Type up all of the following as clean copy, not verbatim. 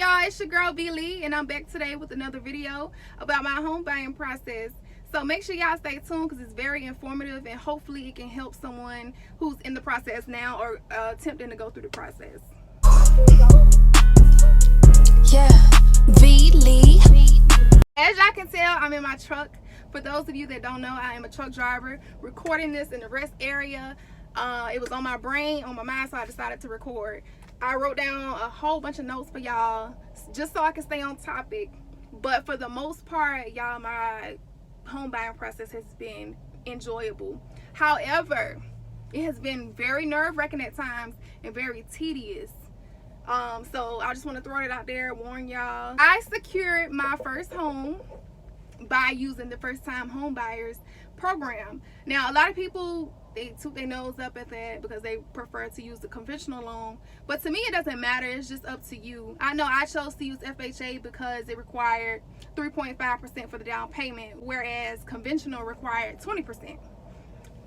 y'all, it's your girl B Lee, and I'm back today with another video about my home buying process. So make sure y'all stay tuned because it's very informative, and hopefully it can help someone who's in the process now or attempting to go through the process. Yeah, B Lee. As y'all can tell, I'm in my truck. For those of you that don't know, I am a truck driver recording this in the rest area. It was on my brain, on my mind, so I decided to record. I wrote down a whole bunch of notes for y'all just so I can stay on topic. But for the most part, y'all, my home buying process has been enjoyable. However, it has been very nerve-wracking at times and very tedious. So I just want to throw it out there, warn y'all. I secured my first home by using the first time home buyers program. Now, a lot of people, they toot their nose up at that because they prefer to use the conventional loan, but to me it doesn't matter. It's just up to you. I know I chose to use FHA because it required 3.5% for the down payment, whereas conventional required 20%.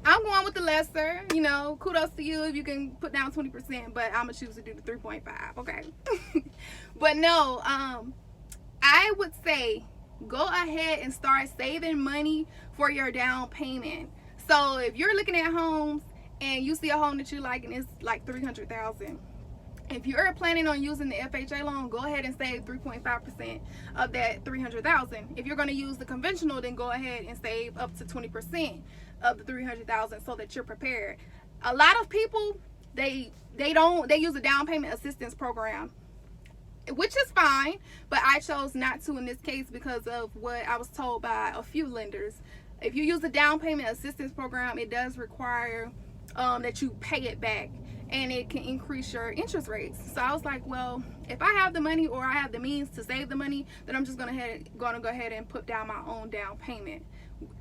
I'm going with the lesser, you know, kudos to you if you can put down 20%, but I'm gonna choose to do the 3.5, okay? But no, I would say go ahead and start saving money for your down payment. So if you're looking at homes and you see a home that you like and it's like $300,000, if you're planning on using the FHA loan, go ahead and save 3.5% of that $300,000. If you're going to use the conventional, then go ahead and save up to 20% of the $300,000 so that you're prepared. A lot of people, they use a down payment assistance program, which is fine, but I chose not to in this case because of what I was told by a few lenders. If you use the down payment assistance program, it does require that you pay it back, and it can increase your interest rates. So I was like, well, if I have the money or I have the means to save the money, then I'm just gonna go ahead and put down my own down payment.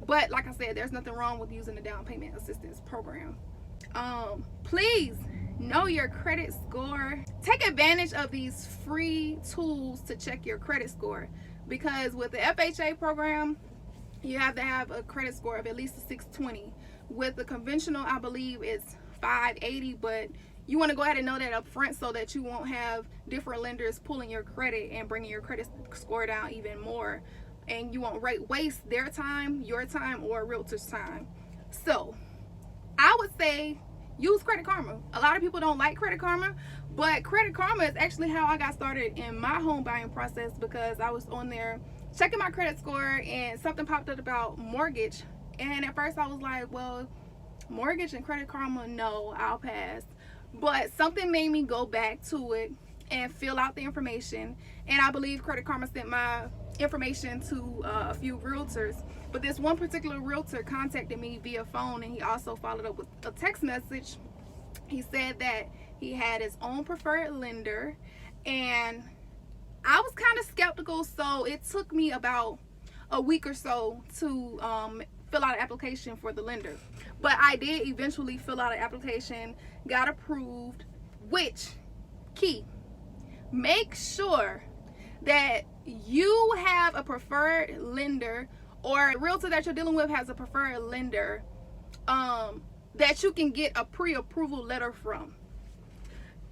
But like I said, there's nothing wrong with using the down payment assistance program. Please know your credit score. Take advantage of these free tools to check your credit score, because with the FHA program, you have to have a credit score of at least a 620. With the conventional, I believe it's 580, but you want to go ahead and know that up front so that you won't have different lenders pulling your credit and bringing your credit score down even more, and you won't waste their time, your time, or a realtor's time. So I would say use Credit Karma. A lot of people don't like Credit Karma, but Credit Karma is actually how I got started in my home buying process, because I was on there checking my credit score and something popped up about mortgage, and at first I was like, well, mortgage and Credit Karma, no, I'll pass. But something made me go back to it and fill out the information, and I believe Credit Karma sent my information to a few realtors. But this one particular realtor contacted me via phone, and he also followed up with a text message. He said that he had his own preferred lender, and I was kind of skeptical, so it took me about a week or so to fill out an application for the lender. But I did eventually fill out an application, got approved. Which, key, make sure that you have a preferred lender, or a realtor that you're dealing with has a preferred lender that you can get a pre-approval letter from.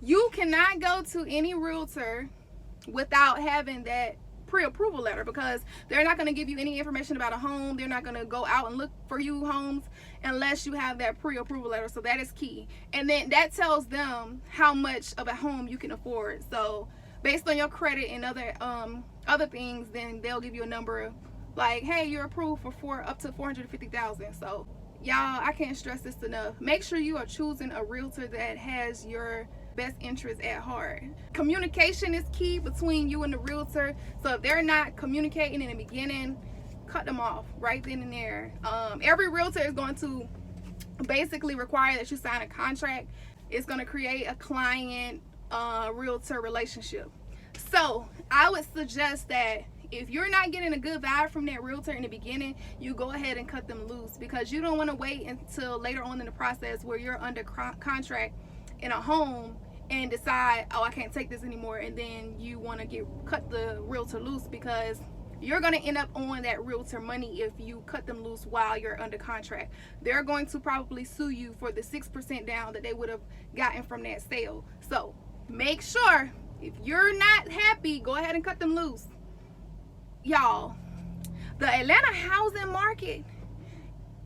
You cannot go to any realtor without having that pre-approval letter, because they're not going to give you any information about a home. They're not going to go out and look for you homes unless you have that pre-approval letter. So that is key, and then that tells them how much of a home you can afford. So based on your credit and other things, then they'll give you a number like, hey, you're approved for up to $450,000. So y'all, I can't stress this enough. Make sure you are choosing a realtor that has your best interest at heart. Communication is key between you and the realtor. So if they're not communicating in the beginning, cut them off right then and there. Every realtor is going to basically require that you sign a contract. It's going to create a client realtor relationship. So I would suggest that if you're not getting a good vibe from that realtor in the beginning, you go ahead and cut them loose, because you don't want to wait until later on in the process where you're under contract in a home and decide, oh, I can't take this anymore, and then you want to cut the realtor loose, because you're going to end up on that realtor money if you cut them loose while you're under contract. They're going to probably sue you for the 6% down that they would have gotten from that sale. So make sure If you're not happy, go ahead and cut them loose. Y'all, the Atlanta housing market,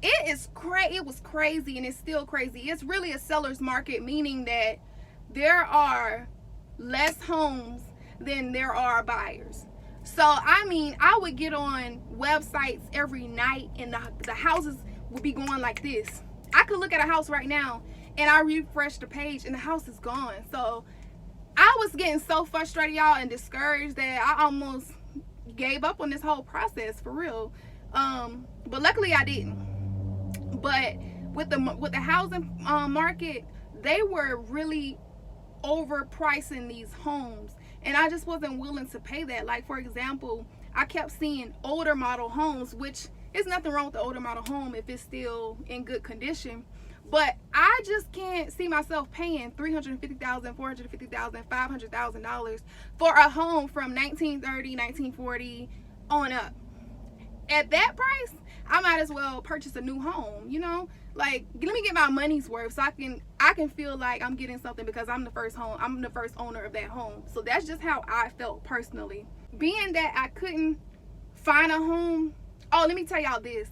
it was crazy, and it's still crazy. It's really a seller's market, meaning that there are less homes than there are buyers. So I mean, I would get on websites every night, and the houses would be going like this. I could look at a house right now and I refresh the page and the house is gone. So I was getting so frustrated, y'all, and discouraged that I almost gave up on this whole process, for real. But luckily I didn't. But with the housing market, they were really overpricing these homes, and I just wasn't willing to pay that. Like, for example, I kept seeing older model homes, which is nothing wrong with the older model home if it's still in good condition, but I just can't see myself paying $350,000, $450,000, $500,000 for a home from 1930, 1940 on up. At that price, I might as well purchase a new home, you know? Like, let me get my money's worth, so I can feel like I'm getting something, because I'm the first owner of that home. So that's just how I felt personally. Being that I couldn't find a home, oh, let me tell y'all this.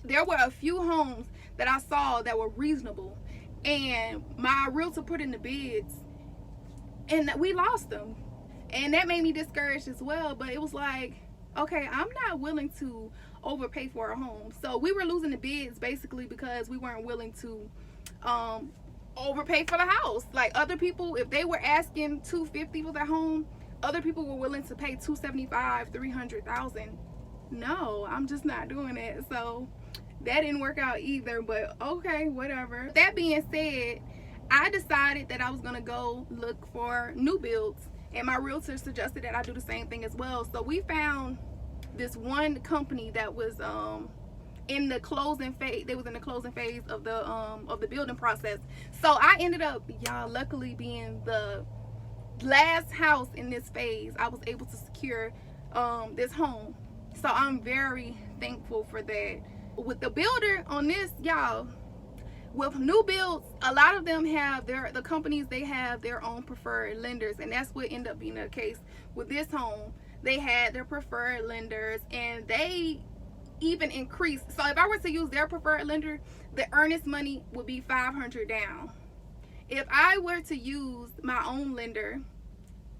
There were a few homes that I saw that were reasonable, and my realtor put in the bids, and we lost them. And that made me discouraged as well, but it was like, okay, I'm not willing to overpay for a home. So we were losing the bids basically because we weren't willing to overpay for the house. Like, other people, if they were asking $250 for their home, other people were willing to pay $275,000, $300,000. No, I'm just not doing it. So that didn't work out either, but okay, whatever. That being said, I decided that I was gonna go look for new builds, and my realtor suggested that I do the same thing as well. So we found this one company that was in the closing phase. They was in the closing phase of the building process. So I ended up, y'all, luckily being the last house in this phase, I was able to secure this home. So I'm very thankful for that. With the builder on this, y'all, with new builds, a lot of them have the companies, they have their own preferred lenders, and that's what ended up being the case with this home. They had their preferred lenders, and they even increased. So if I were to use their preferred lender, the earnest money would be $500 down. If I were to use my own lender,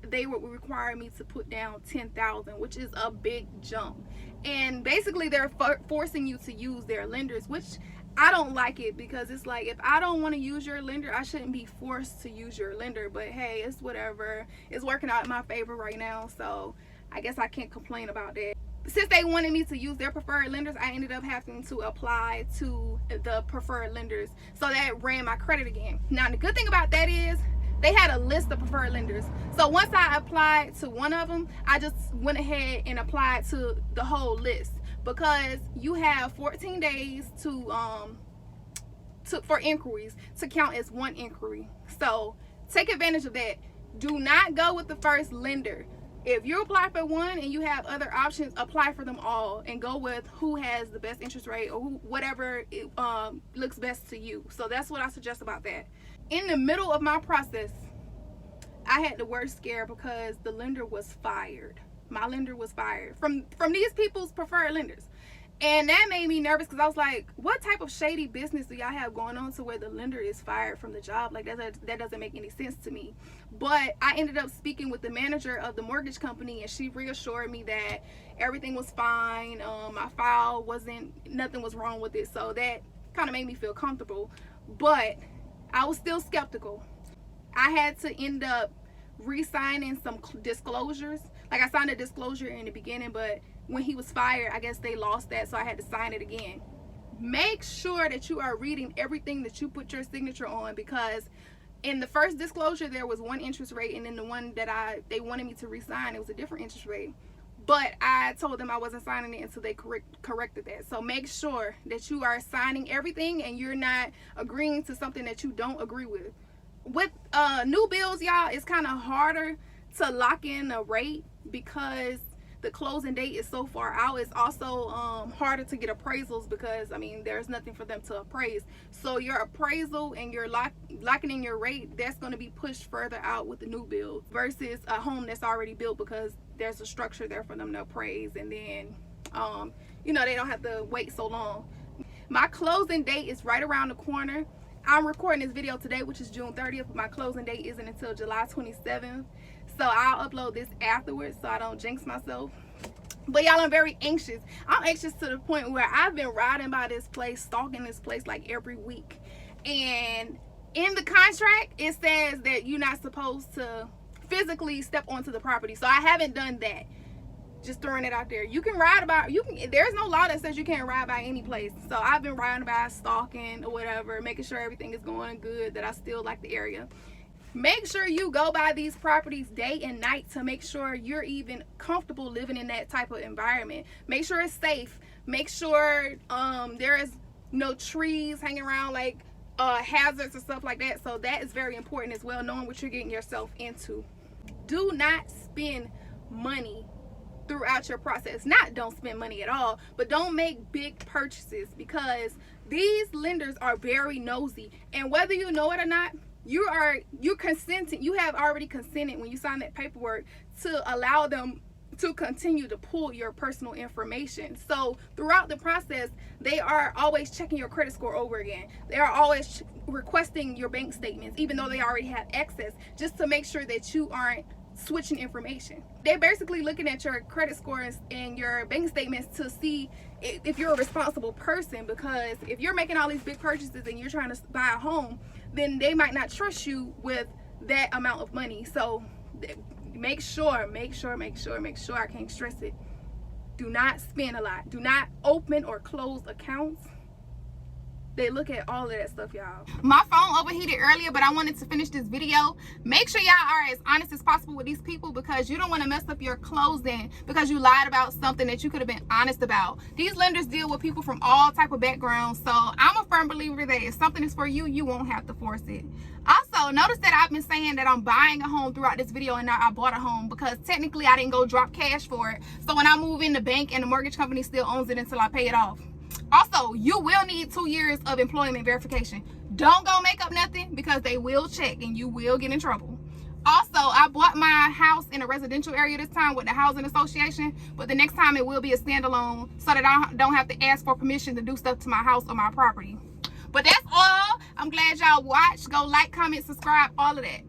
they would require me to put down $10,000, which is a big jump. And basically they're forcing you to use their lenders, which I don't like it, because it's like, if I don't want to use your lender, I shouldn't be forced to use your lender. But hey, it's whatever. It's working out in my favor right now, so I guess I can't complain about that. Since they wanted me to use their preferred lenders, I ended up having to apply to the preferred lenders, so that ran my credit again. Now the good thing about that is they had a list of preferred lenders. So once I applied to one of them, I just went ahead and applied to the whole list, because you have 14 days for inquiries to count as one inquiry. So take advantage of that. Do not go with the first lender. If you apply for one and you have other options, apply for them all and go with who has the best interest rate, or whatever looks best to you. So that's what I suggest about that. In the middle of my process, I had the worst scare because the lender was fired. My lender was fired from these people's preferred lenders. And that made me nervous, because I was like, what type of shady business do y'all have going on to where the lender is fired from the job? Like, that doesn't make any sense to me. But I ended up speaking with the manager of the mortgage company, and she reassured me that everything was fine. My file nothing was wrong with it. So that kind of made me feel comfortable. But I was still skeptical. I had to end up re-signing some disclosures. Like, I signed a disclosure in the beginning, but when he was fired, I guess they lost that, so I had to sign it again. Make sure that you are reading everything that you put your signature on, because in the first disclosure there was one interest rate, and then the one that they wanted me to re-sign, it was a different interest rate. But I told them I wasn't signing it until they corrected that. So make sure that you are signing everything and you're not agreeing to something that you don't agree with. With new builds, y'all, it's kind of harder to lock in a rate, because the closing date is so far out, it's also harder to get appraisals because, I mean, there's nothing for them to appraise. So your appraisal and your locking in your rate, that's going to be pushed further out with the new build versus a home that's already built, because there's a structure there for them to appraise, and then you know, they don't have to wait so long. My closing date is right around the corner. I'm recording this video today, which is June 30th, but my closing date isn't until July 27th. So I'll upload this afterwards so I don't jinx myself. But y'all, I'm very anxious. I'm anxious to the point where I've been riding by this place, stalking this place like every week. And in the contract, it says that you're not supposed to physically step onto the property. So I haven't done that. Just throwing it out there. You can ride about, there's no law that says you can't ride by any place. So I've been riding by, stalking or whatever, making sure everything is going good, that I still like the area. Make sure you go by these properties day and night to make sure you're even comfortable living in that type of environment. Make sure it's safe. Make sure there is no trees hanging around, like hazards and stuff like that. So that is very important as well, knowing what you're getting yourself into. Do not spend money throughout your process. Not don't spend money at all, but don't make big purchases, because these lenders are very nosy, and whether you know it or not, you're consenting. You have already consented when you sign that paperwork to allow them to continue to pull your personal information. So throughout the process, they are always checking your credit score over again. They are always requesting your bank statements, even though they already have access, just to make sure that you aren't switching information. They're basically looking at your credit scores and your bank statements to see if you're a responsible person, because if you're making all these big purchases and you're trying to buy a home, then they might not trust you with that amount of money. So make sure, I can't stress it, do not spend a lot. Do not open or close accounts. They look at all of that stuff, y'all. My phone overheated earlier, but I wanted to finish this video. Make sure y'all are as honest as possible with these people, because you don't want to mess up your closing because you lied about something that you could have been honest about. These lenders deal with people from all type of backgrounds, so I'm a firm believer that if something is for you, you won't have to force it. Also, notice that I've been saying that I'm buying a home throughout this video, and now I bought a home, because technically I didn't go drop cash for it. So when I move in, the bank and the mortgage company still owns it until I pay it off. Also, you will need 2 years of employment verification. Don't go make up nothing, because they will check and you will get in trouble. Also, I bought my house in a residential area this time with the housing association, but the next time it will be a standalone, so that I don't have to ask for permission to do stuff to my house or my property. But that's all. I'm glad y'all watched. Go like, comment, subscribe, all of that.